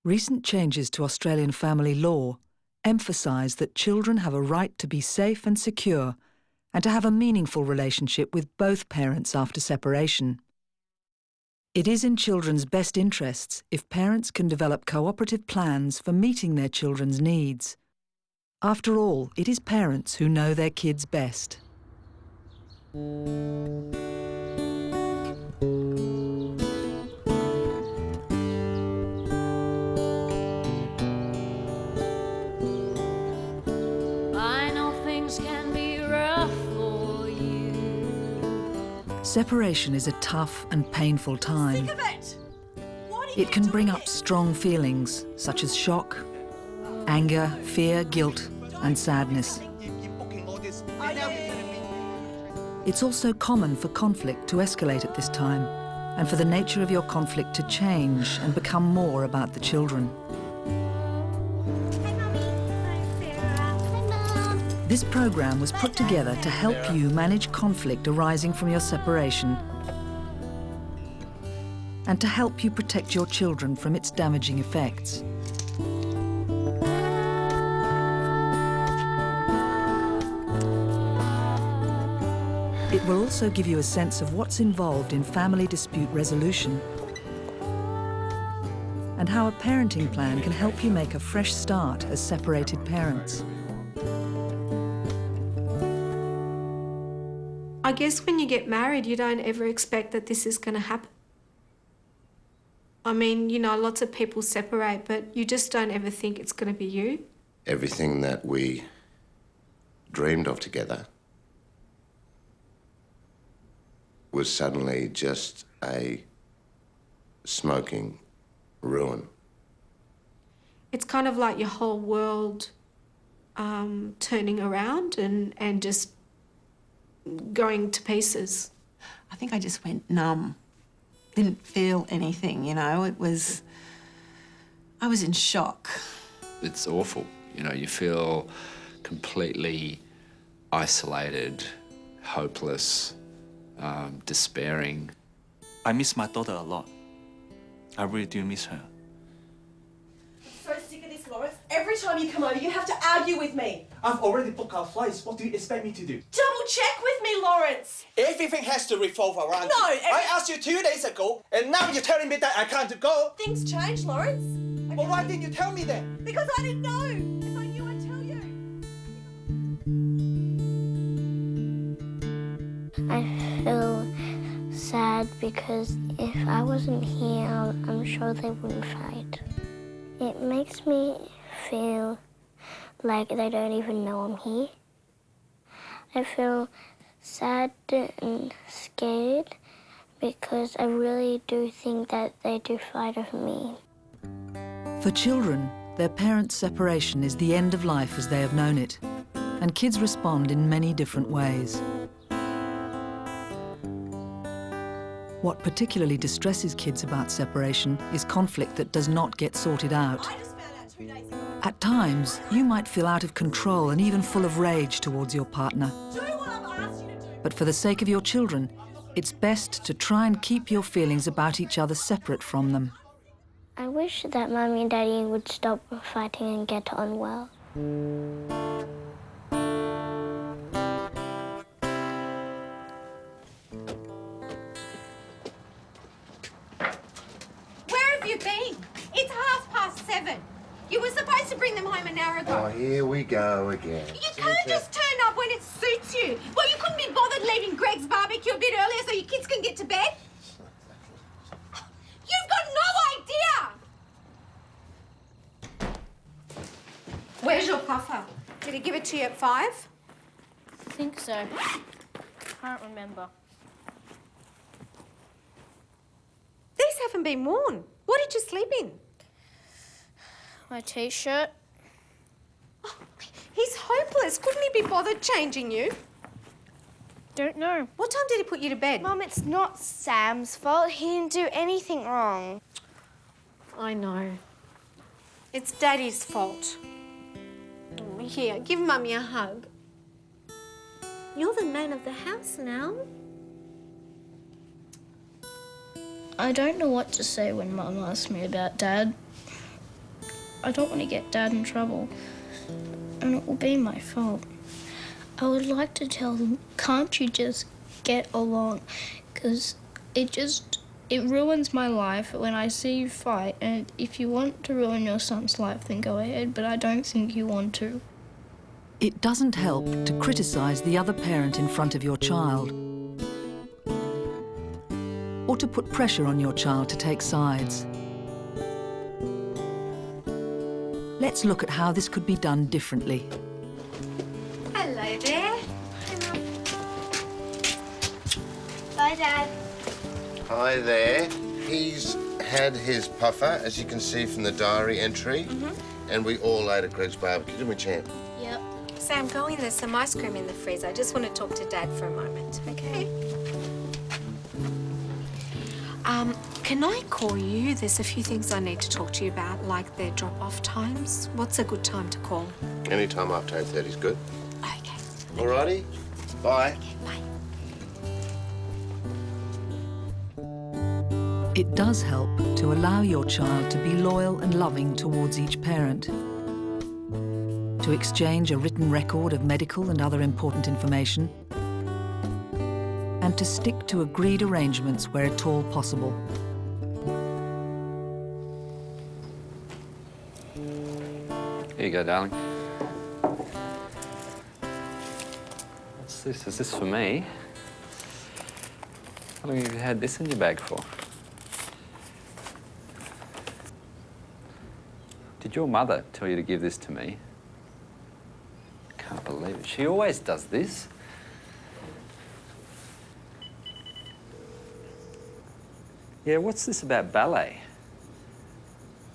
Recent changes to Australian family law emphasise that children have a right to be safe and secure and to have a meaningful relationship with both parents after separation. It is in children's best interests if parents can develop cooperative plans for meeting their children's needs. After all, it is parents who know their kids best. Separation is a tough and painful time. It can bring up strong feelings such as shock, anger, fear, guilt, and sadness. It's also common for conflict to escalate at this time and for the nature of your conflict to change and become more about the children. This program was put together to help you manage conflict arising from your separation and to help you protect your children from its damaging effects. It will also give you a sense of what's involved in family dispute resolution and how a parenting plan can help you make a fresh start as separated parents. I guess when you get married, you don't ever expect that this is going to happen. I mean, you know, lots of people separate, but you just don't ever think it's going to be you. Everything that we dreamed of together was suddenly just a smoking ruin. It's kind of like your whole world turning around and just going to pieces. I think I just went numb. Didn't feel anything, you know. I was in shock. It's awful, you know, you feel completely isolated, hopeless, despairing. I miss my daughter a lot. I really do miss her. I'm so sick of this, Lawrence. Every time you come over, you have to argue with me. I've already booked our flights. What do you expect me to do? Double check with me, Lawrence. Everything has to revolve around No, you. I asked you 2 days ago, and now you're telling me that I can't go. Things change, Lawrence. Okay. Well, why didn't you tell me then? Because I didn't know. If I knew, I'd tell you. I feel sad because if I wasn't here, I'm sure they wouldn't fight. It makes me feel like they don't even know I'm here. I feel sad and scared because I really do think that they do fight over me. For children, their parents' separation is the end of life as they have known it, and kids respond in many different ways. What particularly distresses kids about separation is conflict that does not get sorted out. At times, you might feel out of control and even full of rage towards your partner. But for the sake of your children, it's best to try and keep your feelings about each other separate from them. I wish that Mummy and Daddy would stop fighting and get on well. Where have you been? It's 7:30. You were supposed to bring them home an hour ago. Oh, here we go again. You can't just turn up when it suits you. Well, you couldn't be bothered leaving Greg's barbecue a bit earlier so your kids can get to bed? You've got no idea! Where's your puffer? Did he give it to you at 5? I think so. Can't remember. These haven't been worn. What did you sleep in? My T-shirt. Oh, he's hopeless. Couldn't he be bothered changing you? Don't know. What time did he put you to bed? Mum, it's not Sam's fault. He didn't do anything wrong. I know. It's Daddy's fault. Oh, here, give Mummy a hug. You're the man of the house now. I don't know what to say when Mum asks me about Dad. I don't want to get Dad in trouble. And it will be my fault. I would like to tell them, can't you just get along? Because it ruins my life when I see you fight, and if you want to ruin your son's life, then go ahead, but I don't think you want to. It doesn't help to criticise the other parent in front of your child, or to put pressure on your child to take sides. Let's look at how this could be done differently. Hello there. Bye, Dad. Hi there. He's had his puffer, as you can see from the diary entry, and we all ate at Greg's barbecue, didn't we, champ? Yep. Sam, go in. There's some ice cream in the freezer. I just want to talk to Dad for a moment, okay? Can I call you? There's a few things I need to talk to you about, like their drop-off times. What's a good time to call? Any time after 8:30 is good. Okay. Alrighty. Bye. Bye. It does help to allow your child to be loyal and loving towards each parent, to exchange a written record of medical and other important information, and to stick to agreed arrangements where at all possible. Here you go, darling. What's this? Is this for me? How long have you had this in your bag for? Did your mother tell you to give this to me? Can't believe it. She always does this. Yeah, what's this about ballet?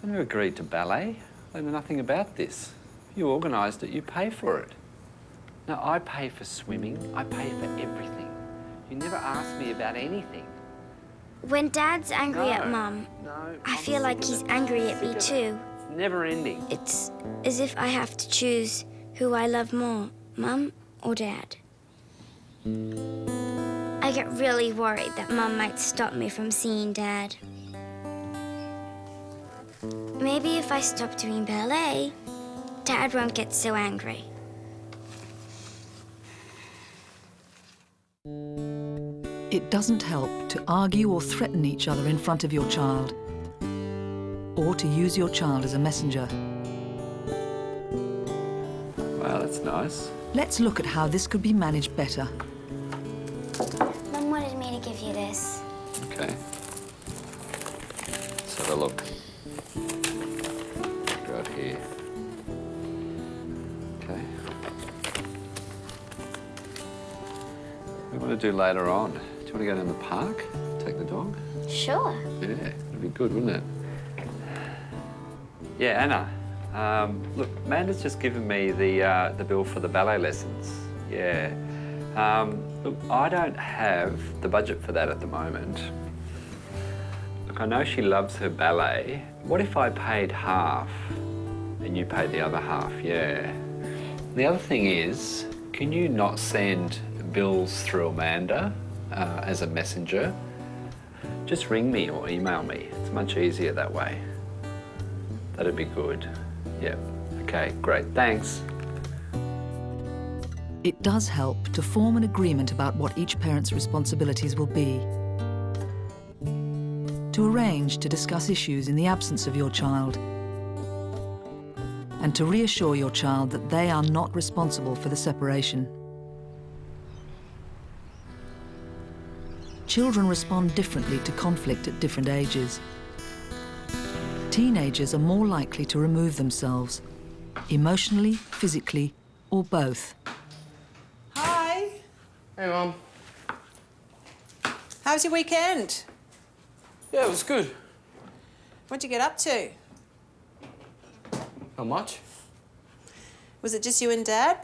I never agreed to ballet. I know nothing about this. You organised it, you pay for it. No, I pay for swimming, I pay for everything. You never ask me about anything. When Dad's angry at No, Mum, no, I I'm feel like he's angry at me too. It's never ending. It's as if I have to choose who I love more, Mum or Dad. I get really worried that Mum might stop me from seeing Dad. Maybe if I stop doing ballet, Dad won't get so angry. It doesn't help to argue or threaten each other in front of your child, or to use your child as a messenger. Wow, that's nice. Let's look at how this could be managed better. Mum wanted me to give you this. Okay. Let's have a look. Right here. Okay. What do you want to do later on? Do you want to go down the park? Take the dog? Sure. Yeah, it'd be good, wouldn't it? Yeah, Anna. Look, Amanda's just given me the bill for the ballet lessons. Yeah. Look, I don't have the budget for that at the moment. Look, I know she loves her ballet. What if I paid half and you paid the other half? Yeah. The other thing is, can you not send bills through Amanda as a messenger? Just ring me or email me. It's much easier that way. That'd be good. Yeah. Okay, great. Thanks. It does help to form an agreement about what each parent's responsibilities will be. To arrange to discuss issues in the absence of your child. And to reassure your child that they are not responsible for the separation. Children respond differently to conflict at different ages. Teenagers are more likely to remove themselves, emotionally, physically, or both. Hi. Hey, Mum. How was your weekend? Yeah, it was good. What'd you get up to? Not much. Was it just you and Dad?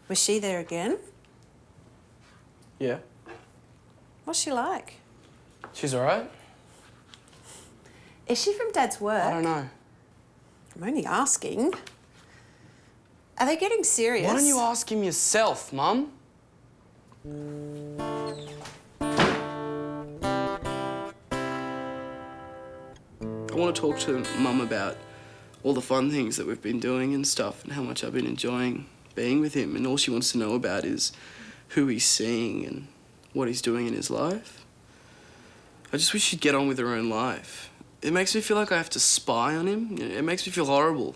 Was she there again? Yeah. What's she like? She's all right. Is she from Dad's work? I don't know. I'm only asking. Are they getting serious? Why don't you ask him yourself, Mum? want to talk to Mum about all the fun things that we've been doing and stuff and how much I've been enjoying being with him, and all she wants to know about is who he's seeing and what he's doing in his life. I just wish she'd get on with her own life. It makes me feel like I have to spy on him. It makes me feel horrible.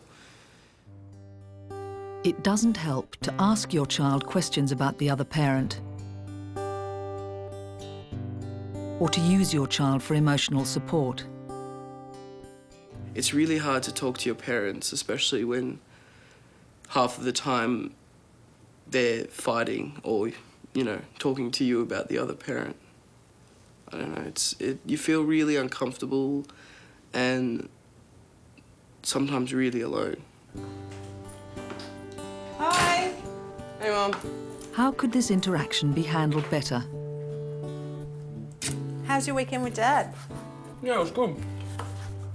It doesn't help to ask your child questions about the other parent or to use your child for emotional support. It's really hard to talk to your parents, especially when half of the time they're fighting or, you know, talking to you about the other parent. I don't know, you feel really uncomfortable and sometimes really alone. Hi. Hey, Mum. How could this interaction be handled better? How's your weekend with Dad? Yeah, it was good.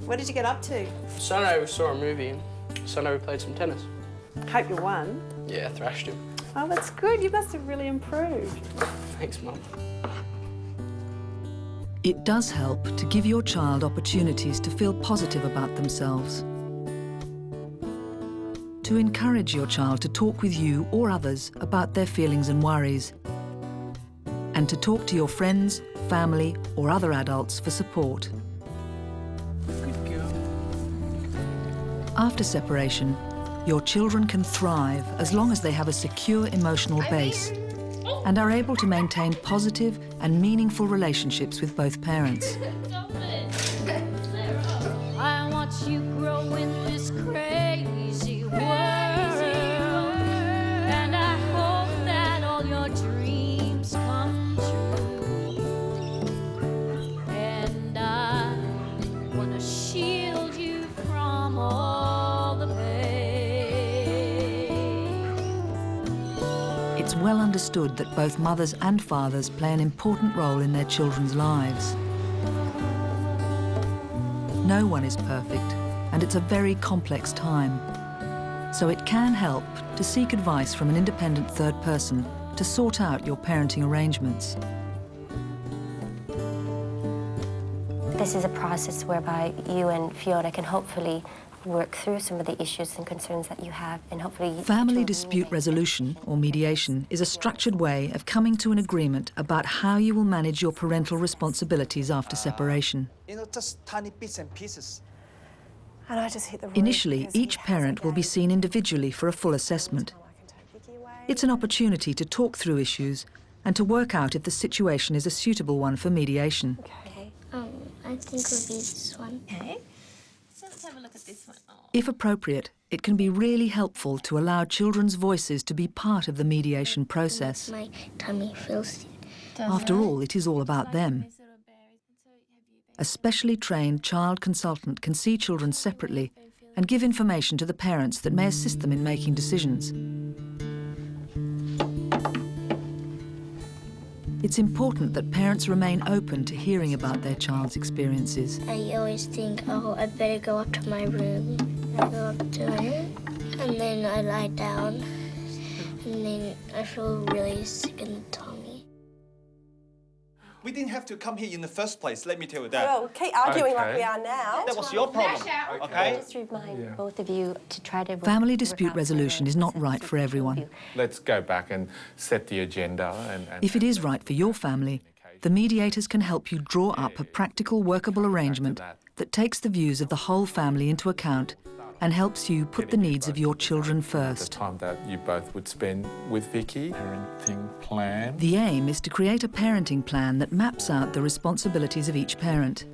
What did you get up to? Saturday we saw a movie and Sunday we played some tennis. Hope you won. Yeah, thrashed him. Oh, that's good. You must have really improved. Thanks, Mum. It does help to give your child opportunities to feel positive about themselves. To encourage your child to talk with you or others about their feelings and worries. And to talk to your friends, family, or other adults for support. Good girl. After separation, your children can thrive as long as they have a secure emotional base and are able to maintain positive and meaningful relationships with both parents. I watch you grow in this crazy world, and I hope that all your dreams come true. And I want to shield you from all the pain. It's well understood that both mothers and fathers play an important role in their children's lives. No one is perfect, and it's a very complex time. So it can help to seek advice from an independent third person to sort out your parenting arrangements. This is a process whereby you and Fiona can hopefully work through some of the issues and concerns that you have, and hopefully... Family dispute resolution, or mediation, is a structured way of coming to an agreement about how you will manage your parental responsibilities after separation. You know, just tiny bits and pieces. And I just hit the roof. Initially, each parent will be seen individually for a full assessment. It's an opportunity to talk through issues and to work out if the situation is a suitable one for mediation. Okay. I think it would be this one. Okay. So let's have a look at this one. Oh. If appropriate, it can be really helpful to allow children's voices to be part of the mediation process. My tummy feels... After all, it is all about them. A specially trained child consultant can see children separately and give information to the parents that may assist them in making decisions. It's important that parents remain open to hearing about their child's experiences. I always think, oh, I better go up to my room. I go up to it, and then I lie down, and then I feel really sick in the tummy. We didn't have to come here in the first place, let me tell you that. Well, keep arguing like we are now. That was your problem, okay? Just remind both of you to try to... Family dispute resolution is not right for everyone. Let's go back and set the agenda. If it is right for your family, the mediators can help you draw up a practical, workable arrangement that takes the views of the whole family into account and helps you put the needs of your children first. The time that you both would spend with Vicky. Parenting plan. The aim is to create a parenting plan that maps out the responsibilities of each parent.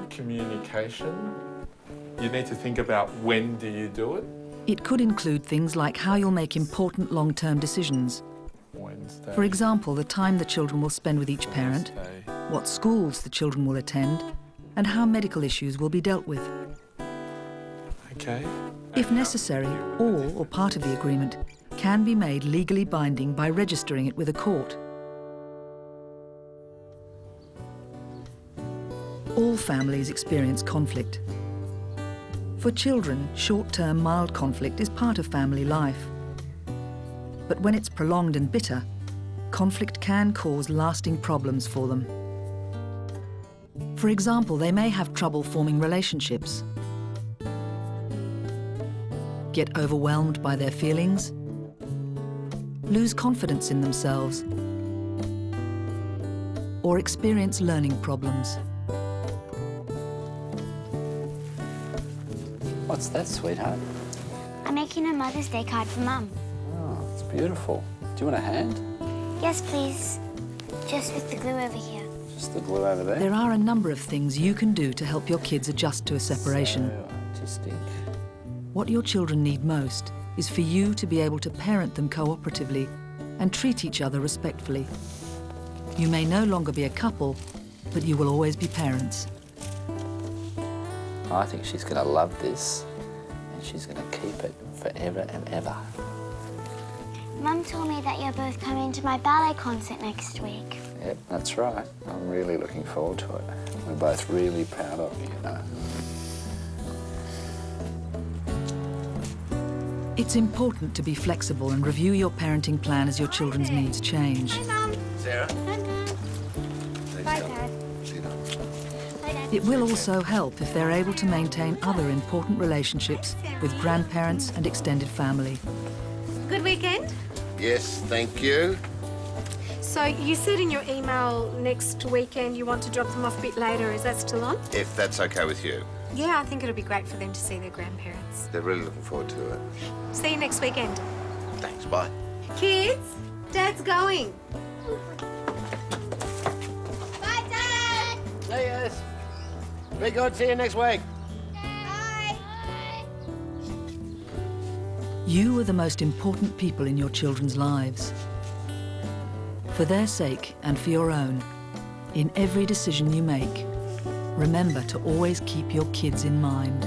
Communication. You need to think about when do you do it. It could include things like how you'll make important long-term decisions. Wednesday. For example, the time the children will spend with each parent, what schools the children will attend, and how medical issues will be dealt with. Okay. If necessary, all or part of the agreement can be made legally binding by registering it with a court. All families experience conflict. For children, short-term mild conflict is part of family life. But when it's prolonged and bitter, conflict can cause lasting problems for them. For example, they may have trouble forming relationships, get overwhelmed by their feelings, lose confidence in themselves, or experience learning problems. What's that, sweetheart? I'm making a Mother's Day card for Mum. Oh, it's beautiful. Do you want a hand? Yes, please. Just with the glue over here. Just the glue over there? There are a number of things you can do to help your kids adjust to a separation. So artistic. What your children need most is for you to be able to parent them cooperatively and treat each other respectfully. You may no longer be a couple, but you will always be parents. I think she's going to love this, and she's going to keep it forever and ever. Mum told me that you're both coming to my ballet concert next week. Yep, that's right. I'm really looking forward to it. We're both really proud of you, you know. It's important to be flexible and review your parenting plan as your children's needs change. Sarah? Bye, Dad. It will also help if they're able to maintain other important relationships with grandparents and extended family. Good weekend? Yes, thank you. So you said in your email next weekend you want to drop them off a bit later. Is that still on? If that's okay with you. Yeah, I think it'll be great for them to see their grandparents. They're really looking forward to it. See you next weekend. Thanks, bye. Kids, Dad's going. Bye, Dad. See yous. Be good. See you next week. Bye. You are the most important people in your children's lives. For their sake and for your own, in every decision you make, remember to always keep your kids in mind.